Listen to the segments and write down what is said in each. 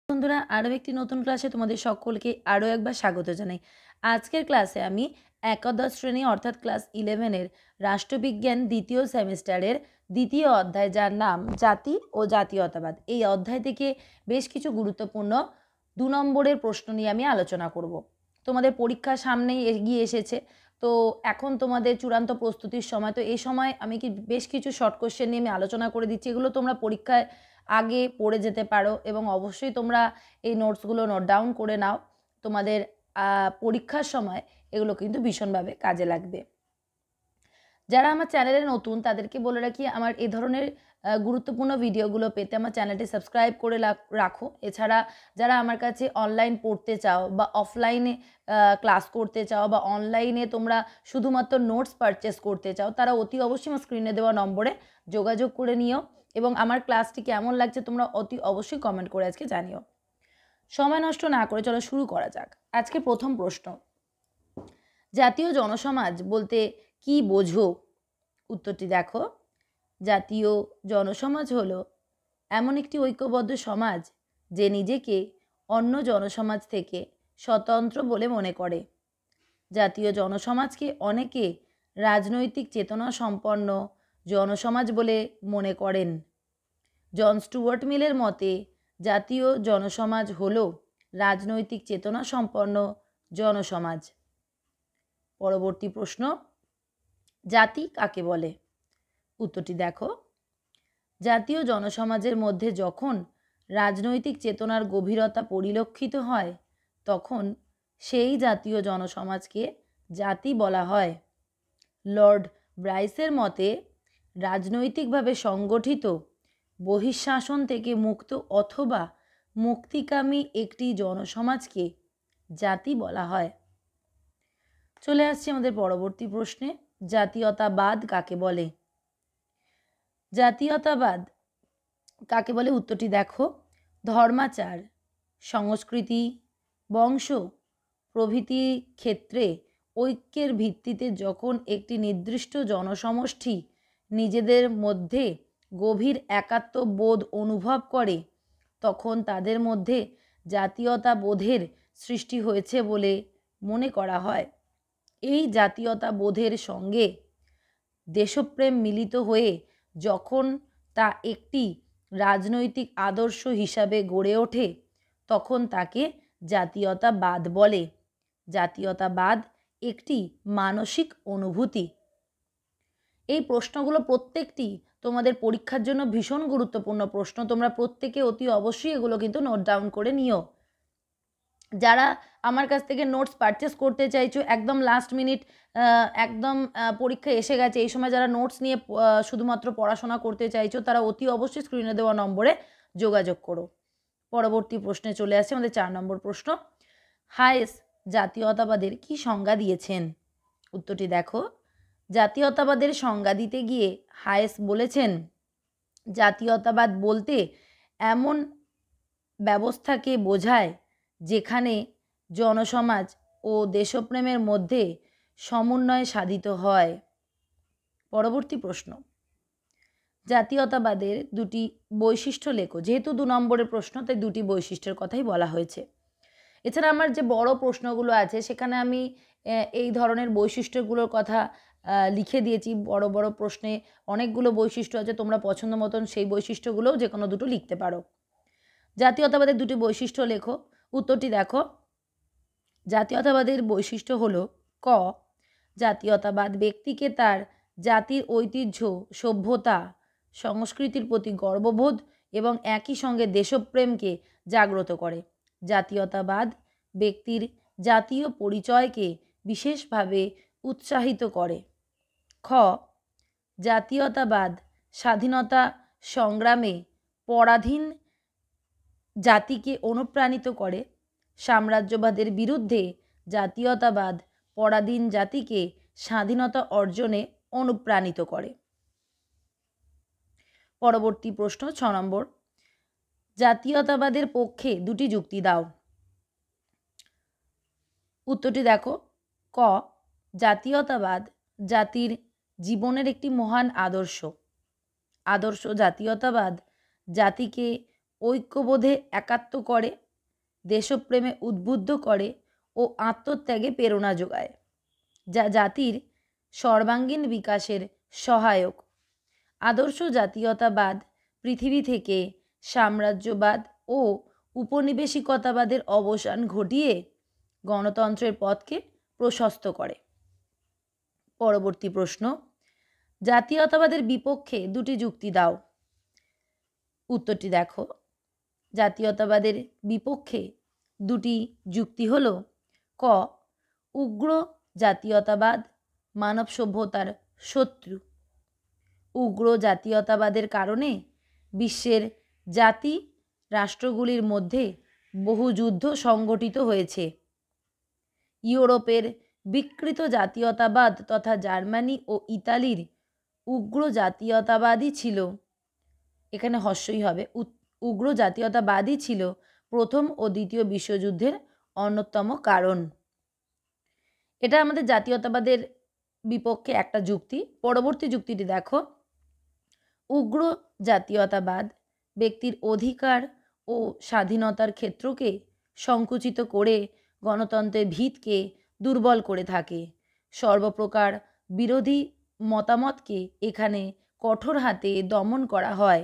বন্ধুরা আরও একটি নতুন ক্লাসে তোমাদের সকলকে আরও একবার স্বাগত জানাই। আজকের ক্লাসে আমি একাদশ শ্রেণী অর্থাৎ ক্লাস 11-এর রাষ্ট্রবিজ্ঞান দ্বিতীয় সেমিস্টারের দ্বিতীয় অধ্যায়, যার নাম জাতি ও জাতীয়তাবাদ, এই অধ্যায় থেকে বেশ কিছু গুরুত্বপূর্ণ 2 নম্বরের প্রশ্ন নিয়ে আমি আলোচনা করব। তোমাদের পরীক্ষা সামনেই এগিয়ে এসেছে, তো এখন তোমাদের চূড়ান্ত প্রস্তুতির সময়। তো এই সময় আমি বেশ কিছু শর্ট কোশ্চেন নিয়ে আমি আলোচনা করে দিচ্ছি। এগুলো তোমরা পরীক্ষায় আগে পড়ে যেতে পারো এবং অবশ্যই তোমরা এই নোটসগুলো নোট ডাউন করে নাও। তোমাদের পরীক্ষার সময় এগুলো কিন্তু ভীষণভাবে কাজে লাগবে। যারা আমার চ্যানেলে নতুন তাদেরকে বলে রাখি, আমার এই ধরনের গুরুত্বপূর্ণ ভিডিওগুলো পেতে আমার চ্যানেলটি সাবস্ক্রাইব করে রাখো। এছাড়া যারা আমার কাছে অনলাইন পড়তে চাও বা অফলাইনে ক্লাস করতে চাও বা অনলাইনে তোমরা শুধুমাত্র নোটস পারচেস করতে চাও, তারা অতি অবশ্যই আমার স্ক্রিনে দেওয়া নম্বরে যোগাযোগ করে নিও এবং আমার ক্লাসটি কেমন লাগছে তোমরা অতি অবশ্যই কমেন্ট করে আজকে জানিও। সময় নষ্ট না করে চলো শুরু করা যাক। আজকে প্রথম প্রশ্ন, জাতীয় জনসমাজ বলতে কি বোঝো? উত্তরটি দেখো, জাতীয় জনসমাজ হলো এমন একটি ঐক্যবদ্ধ সমাজ যে নিজেকে অন্য জনসমাজ থেকে স্বতন্ত্র বলে মনে করে। জাতীয় জনসমাজকে অনেকে রাজনৈতিক চেতনা সম্পন্ন জনসমাজ বলে মনে করেন। জন স্টুয়ার্ট মিলের মতে জাতীয় জনসমাজ হলো রাজনৈতিক চেতনা সম্পন্ন জনসমাজ। পরবর্তী প্রশ্ন, জাতি কাকে বলে? উত্তরটি দেখো, জাতীয় জনসমাজের মধ্যে যখন রাজনৈতিক চেতনার গভীরতা পরিলক্ষিত হয় তখন সেই জাতীয় জনসমাজকে জাতি বলা হয়। লর্ড ব্রাইসের মতে রাজনৈতিকভাবে সংগঠিত বহিঃশাসন থেকে মুক্ত অথবা মুক্তিকামী একটি জনসমাজকে জাতি বলা হয়। চলে আসছে আমাদের পরবর্তী প্রশ্নে, জাতীয়তাবাদ কাকে বলে? জাতীয়তাবাদ কাকে বলে? উত্তরটি দেখো, ধর্মাচার, সংস্কৃতি, বংশ প্রভৃতি ক্ষেত্রে ঐক্যের ভিত্তিতে যখন একটি নির্দিষ্ট জনসমষ্টি নিজেদের মধ্যে গভীর একাত্মবোধ অনুভব করে তখন তাদের মধ্যে জাতীয়তাবোধের সৃষ্টি হয়েছে বলে মনে করা হয়। এই জাতীয়তাবোধের সঙ্গে দেশপ্রেম মিলিত হয়ে যখন তা একটি রাজনৈতিক আদর্শ হিসাবে গড়ে ওঠে তখন তাকে জাতীয়তাবাদ বলে। জাতীয়তাবাদ একটি মানসিক অনুভূতি। এই প্রশ্নগুলো প্রত্যেকটি তোমাদের পরীক্ষার জন্য ভীষণ গুরুত্বপূর্ণ প্রশ্ন। তোমরা প্রত্যেকে অতি অবশ্যই এগুলো কিন্তু নোট ডাউন করে নিও। যারা আমার কাছ থেকে নোটস পারচেস করতে চাইছো, একদম লাস্ট মিনিট, একদম পরীক্ষা এসে গেছে, এই সময় যারা নোটস নিয়ে শুধুমাত্র পড়াশোনা করতে চাইছো তারা অতি অবশ্যই স্ক্রিনে দেওয়া নম্বরে যোগাযোগ করো। পরবর্তী প্রশ্নে চলে আসছে আমাদের 4 নম্বর প্রশ্ন, হায়েস জাতীয়তাবাদের কি সংজ্ঞা দিয়েছেন? উত্তরটি দেখো, জাতীয়তাবাদের সংজ্ঞা দিতে গিয়ে হায়েস বলেছেন, জাতীয়তাবাদ বলতে এমন ব্যবস্থাকে বোঝায় যেখানে জনসমাজ ও দেশপ্রেমের মধ্যে সমন্বয় সাধিত হয়। পরবর্তী প্রশ্ন, জাতীয়তাবাদের দুটি বৈশিষ্ট্য লেখো। যেহেতু 2 নম্বরের প্রশ্ন তাই দুটি বৈশিষ্ট্যের কথাই বলা হয়েছে। এছাড়া আমার যে বড় প্রশ্নগুলো আছে সেখানে আমি এই ধরনের বৈশিষ্ট্যগুলোর কথা লিখে দিয়েছি। বড় বড় প্রশ্নে অনেকগুলো বৈশিষ্ট্য আছে, তোমরা পছন্দ মতন সেই বৈশিষ্ট্যগুলোও যে কোনো দুটো লিখতে পারো। জাতীয়তাবাদের দুটি বৈশিষ্ট্য লেখো। উত্তরটি দেখো, জাতীয়তাবাদের বৈশিষ্ট্য হলো ক, জাতীয়তাবাদ ব্যক্তিকে তার জাতির ঐতিহ্য, সভ্যতা, সংস্কৃতির প্রতি গর্ববোধ এবং একই সঙ্গে দেশপ্রেমকে জাগ্রত করে। জাতীয়তাবাদ ব্যক্তির জাতীয় পরিচয়কে বিশেষভাবে উৎসাহিত করে। খ, জাতীয়তাবাদ স্বাধীনতা সংগ্রামে পরাধীন জাতিকে অনুপ্রাণিত করে। সাম্রাজ্যবাদের বিরুদ্ধে জাতীয়তাবাদ পরাধীন জাতিকে স্বাধীনতা অর্জনে অনুপ্রাণিত করে। পরবর্তী প্রশ্ন 6 নম্বর, জাতীয়তাবাদের পক্ষে দুটি যুক্তি দাও। উত্তরটি দেখো, ক, জাতীয়তাবাদ জাতির জীবনের একটি মহান আদর্শ। জাতীয়তাবাদ জাতিকে ঐক্যবোধে একাত্ম করে, দেশপ্রেমে উদ্বুদ্ধ করে ও আত্মত্যাগে প্রেরণা যোগায়, যা জাতির সর্বাঙ্গীন বিকাশের সহায়ক। আদর্শ জাতীয়তাবাদ পৃথিবী থেকে সাম্রাজ্যবাদ ও উপনিবেশিকতাবাদের অবসান ঘটিয়ে গণতন্ত্রের পথকে প্রশস্ত করে। পরবর্তী প্রশ্ন, জাতীয়তাবাদের বিপক্ষে দুটি যুক্তি দাও। উত্তরটি দেখো, জাতীয়তাবাদের বিপক্ষে দুটি যুক্তি হল ক, উগ্র জাতীয়তাবাদ মানব সভ্যতার শত্রু। উগ্র জাতীয়তাবাদের কারণে বিশ্বের জাতি রাষ্ট্রগুলির মধ্যে বহু যুদ্ধ সংগঠিত হয়েছে। ইউরোপের বিকৃত জাতীয়তাবাদ তথা জার্মানি ও ইতালির উগ্র জাতীয়তাবাদই ছিল, এখানে হস্যই হবে, উগ্র জাতীয়তাবাদই ছিল প্রথম ও দ্বিতীয় বিশ্বযুদ্ধের অন্যতম কারণ। এটা আমাদের জাতীয়তাবাদের বিপক্ষে একটা যুক্তি। পরবর্তী যুক্তিটি দেখো, উগ্র জাতীয়তাবাদ ব্যক্তির অধিকার ও স্বাধীনতার ক্ষেত্রকে সংকুচিত করে গণতন্ত্রের ভিতকে দুর্বল করে থাকে। সর্বপ্রকার বিরোধী মতামতকে এখানে কঠোর হাতে দমন করা হয়।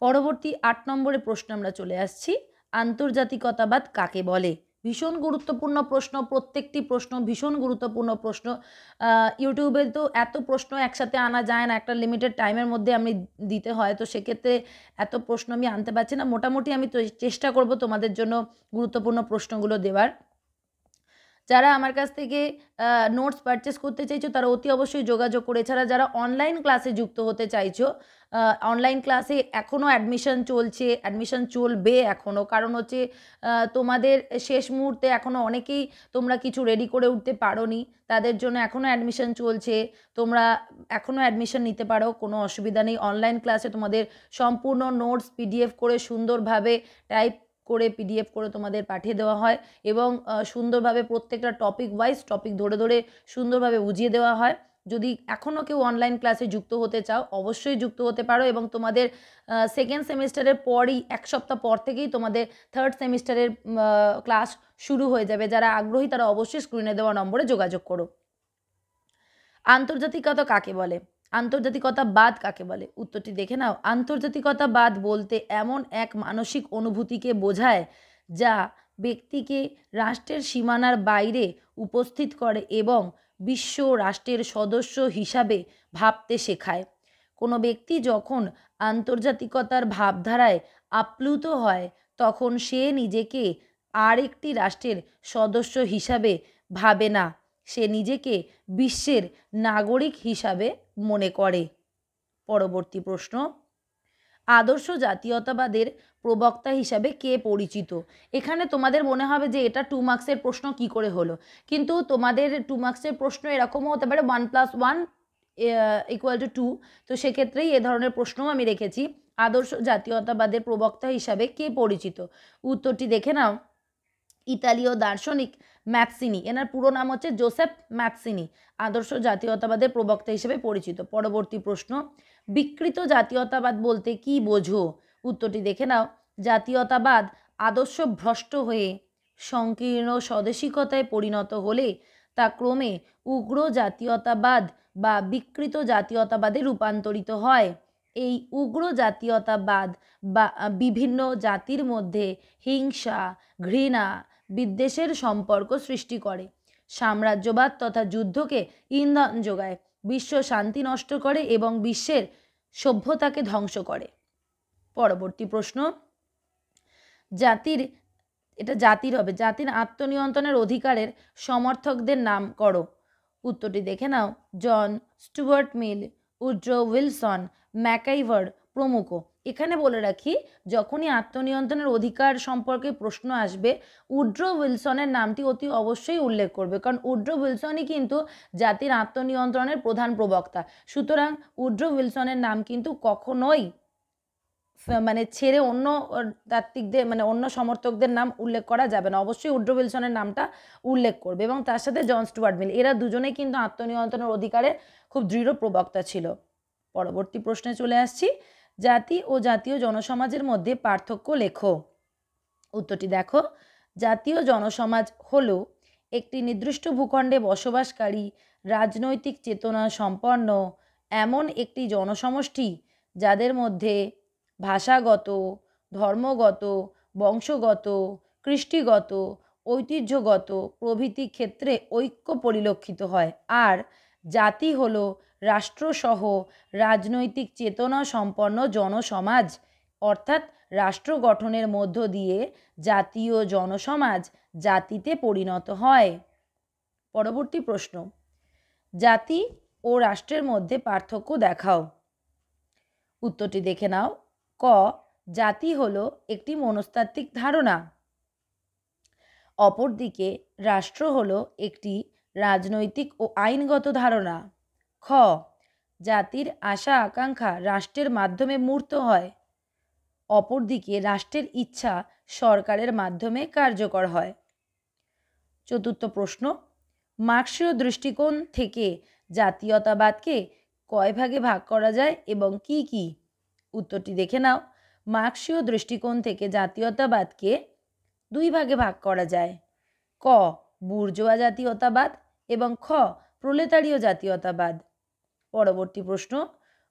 পরবর্তী 8 নম্বরের প্রশ্ন আমরা চলে আসছি, আন্তর্জাতিকতাবাদ কাকে বলে? ভীষণ গুরুত্বপূর্ণ প্রশ্ন, প্রত্যেকটি প্রশ্ন ভীষণ গুরুত্বপূর্ণ প্রশ্ন। ইউটিউবে তো এত প্রশ্ন একসাথে আনা যায় না, একটা লিমিটেড টাইমের মধ্যে আমি দিতে হয়, তো সেক্ষেত্রে এত প্রশ্ন আমি আনতে পারছি না। মোটামুটি আমি তো চেষ্টা করব তোমাদের জন্য গুরুত্বপূর্ণ প্রশ্নগুলো দেওয়ার। যারা আমার কাছ থেকে নোটস পারচেস করতে চাইছো তারা অতি অবশ্যই যোগাযোগ করে, এছাড়া যারা অনলাইন ক্লাসে যুক্ত হতে চাইছো, অনলাইন ক্লাসে এখনও অ্যাডমিশন চলছে, অ্যাডমিশন চলবে এখনও, কারণ হচ্ছে তোমাদের শেষ মুহূর্তে এখনও অনেকেই তোমরা কিছু রেডি করে উঠতে পারোনি, তাদের জন্য এখনও অ্যাডমিশন চলছে। তোমরা এখনও অ্যাডমিশন নিতে পারো, কোনো অসুবিধা নেই। অনলাইন ক্লাসে তোমাদের সম্পূর্ণ নোটস পিডিএফ করে সুন্দরভাবে টাইপ করে পিডিএফ করে তোমাদের পাঠিয়ে দেওয়া হয় এবং সুন্দরভাবে প্রত্যেকটা টপিক ওয়াইজ টপিক ধরে ধরে সুন্দরভাবে বুঝিয়ে দেওয়া হয়। যদি এখনও কেউ অনলাইন ক্লাসে যুক্ত হতে চাও অবশ্যই যুক্ত হতে পারো, এবং তোমাদের সেকেন্ড সেমিস্টারের পরই 1 সপ্তাহ পর থেকেই তোমাদের থার্ড সেমিস্টারের ক্লাস শুরু হয়ে যাবে। যারা আগ্রহী তারা অবশ্যই স্ক্রিনে দেওয়া নম্বরে যোগাযোগ করো। আন্তর্জাতিকতা কাকে বলে? আন্তর্জাতিকতাবাদ কাকে বলে? উত্তরটি দেখে নাও। আন্তর্জাতিকতাবাদ বলতে এমন এক মানসিক অনুভূতিকে বোঝায় যা ব্যক্তিকে রাষ্ট্রের সীমানার বাইরে উপস্থিত করে এবং বিশ্ব রাষ্ট্রের সদস্য হিসাবে ভাবতে শেখায়। কোনো ব্যক্তি যখন আন্তর্জাতিকতার ভাবধারায় আপ্লুত হয় তখন সে নিজেকে আরেকটি রাষ্ট্রের সদস্য হিসাবে ভাবে না, সে নিজেকে বিশ্বের নাগরিক হিসাবে মনে করে। পরবর্তী প্রশ্ন, আদর্শ জাতীয়তাবাদের প্রবক্তা হিসাবে কে পরিচিত? এখানে তোমাদের মনে হবে যে এটা 2 মার্কসের প্রশ্ন কি করে হলো, কিন্তু তোমাদের 2 মার্কসের প্রশ্ন এরকমও হতে পারে 1 + 1 = 2, তো সেক্ষেত্রেই এ ধরনের প্রশ্নও আমি রেখেছি। আদর্শ জাতীয়তাবাদের প্রবক্তা হিসাবে কে পরিচিত? উত্তরটি দেখে নাও। ইতালীয় দার্শনিক ম্যাৎসিনি, এনার পুরো নাম হচ্ছে জোসেফ ম্যাৎসিনি, আদর্শ জাতীয়তাবাদের প্রবক্তা হিসেবে পরিচিত। পরবর্তী প্রশ্ন, বিকৃত জাতীয়তাবাদ বলতে কি বোঝো? উত্তরটি দেখে নাও। জাতীয়তাবাদ আদর্শ ভ্রষ্ট হয়ে সংকীর্ণ স্বদেশিকতায় পরিণত হলে তা ক্রমে উগ্র জাতীয়তাবাদ বা বিকৃত জাতীয়তাবাদে রূপান্তরিত হয়। এই উগ্র জাতীয়তাবাদ বা বিভিন্ন জাতির মধ্যে হিংসা, ঘৃণা, বিদ্বেষের সম্পর্ক সৃষ্টি করে, সাম্রাজ্যবাদ তথা যুদ্ধকে ইন্ধন যোগায়, বিশ্ব শান্তি নষ্ট করে এবং বিশ্বের সভ্যতাকে ধ্বংস করে। পরবর্তী প্রশ্ন, জাতির হবে, জাতির আত্মনিয়ন্ত্রণের অধিকারের সমর্থকদের নাম করো। উত্তরটি দেখে নাও। John Stuart Mill, Woodrow Wilson, MacIver প্রমুখ। এখানে বলে রাখি, যখনই আত্মনিয়ন্ত্রণের অধিকার সম্পর্কে প্রশ্ন আসবে উড্রো উইলসনের নামটি অতি অবশ্যই উল্লেখ করবে, কারণ উড্রো উইলসনই কিন্তু জাতির আত্মনিয়ন্ত্রণের প্রধান প্রবক্তা। সুতরাং উড্রো উইলসনের নাম কিন্তু কখনোই মানে ছেড়ে অন্য তাত্ত্বিকদের মানে অন্য সমর্থকদের নাম উল্লেখ করা যাবে না, অবশ্যই উড্রো উইলসনের নামটা উল্লেখ করবে, এবং তার সাথে জন স্টুয়ার্ট মিল, এরা দুজনেই কিন্তু আত্মনিয়ন্ত্রণের অধিকারের খুব দৃঢ় প্রবক্তা ছিল। পরবর্তী প্রশ্নে চলে আসছি, জাতি ও জাতীয় জনসমাজের মধ্যে পার্থক্য লেখো। উত্তরটি দেখো, জাতীয় জনসমাজ হলো একটি নির্দিষ্ট ভূখণ্ডে বসবাসকারী রাজনৈতিক চেতনা সম্পন্ন এমন একটি জনসমষ্টি যাদের মধ্যে ভাষাগত, ধর্মগত, বংশগত, কৃষ্টিগত, ঐতিহ্যগত প্রভৃতি ক্ষেত্রে ঐক্য পরিলক্ষিত হয়। আর জাতি হলো রাষ্ট্রসহ রাজনৈতিক চেতনা সম্পন্ন জনসমাজ, অর্থাৎ রাষ্ট্র গঠনের মধ্য দিয়ে জাতীয় জনসমাজ জাতিতে পরিণত হয়। পরবর্তী প্রশ্ন, জাতি ও রাষ্ট্রের মধ্যে পার্থক্য দেখাও। উত্তরটি দেখে নাও। ক, জাতি হলো একটি মনস্তাত্ত্বিক ধারণা। অপরদিকে রাষ্ট্র হলো একটি রাজনৈতিক ও আইনগত ধারণা। খ, জাতির আশা আকাঙ্ক্ষা রাষ্ট্রের মাধ্যমে মূর্ত হয়। অপরদিকে রাষ্ট্রের ইচ্ছা সরকারের মাধ্যমে কার্যকর হয়। চতুর্থ প্রশ্ন, মার্ক্সীয় দৃষ্টিকোণ থেকে জাতীয়তাবাদকে কয় ভাগে ভাগ করা যায় এবং কি কি? উত্তরটি দেখে নাও। মার্ক্সীয় দৃষ্টিকোণ থেকে জাতীয়তাবাদকে দুই ভাগে ভাগ করা যায়। ক, বুর্জোয়া জাতীয়তাবাদ এবং খ, প্রলেতারীয় জাতীয়তাবাদ। পরবর্তী প্রশ্ন,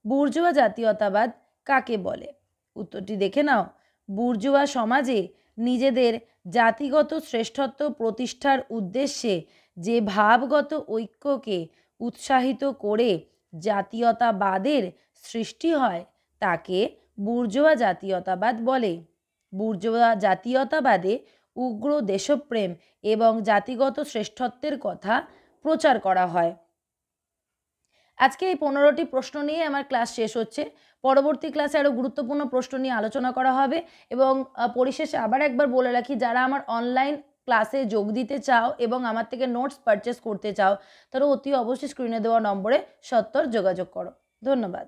বুর্জোয়া জাতীয়তাবাদ কাকে বলে? উত্তরটি দেখে নাও। বুর্জোয়া সমাজে নিজেদের জাতিগত শ্রেষ্ঠত্ব প্রতিষ্ঠার উদ্দেশ্যে যে ভাবগত ঐক্যকে উৎসাহিত করে জাতীয়তাবাদের সৃষ্টি হয় তাকে বুর্জোয়া জাতীয়তাবাদ বলে। বুর্জোয়া জাতীয়তাবাদে উগ্র দেশপ্রেম এবং জাতিগত শ্রেষ্ঠত্বের কথা প্রচার করা হয়। আজকে এই 15টি প্রশ্ন নিয়ে আমার ক্লাস শেষ হচ্ছে। পরবর্তী ক্লাসে আরও গুরুত্বপূর্ণ প্রশ্ন নিয়ে আলোচনা করা হবে এবং পরিশেষে আবার একবার বলে রাখি, যারা আমার অনলাইন ক্লাসে যোগ দিতে চাও এবং আমার থেকে নোটস পারচেস করতে চাও তারা অতি অবশ্যই স্ক্রিনে দেওয়া নম্বরে সত্বর যোগাযোগ করো। ধন্যবাদ।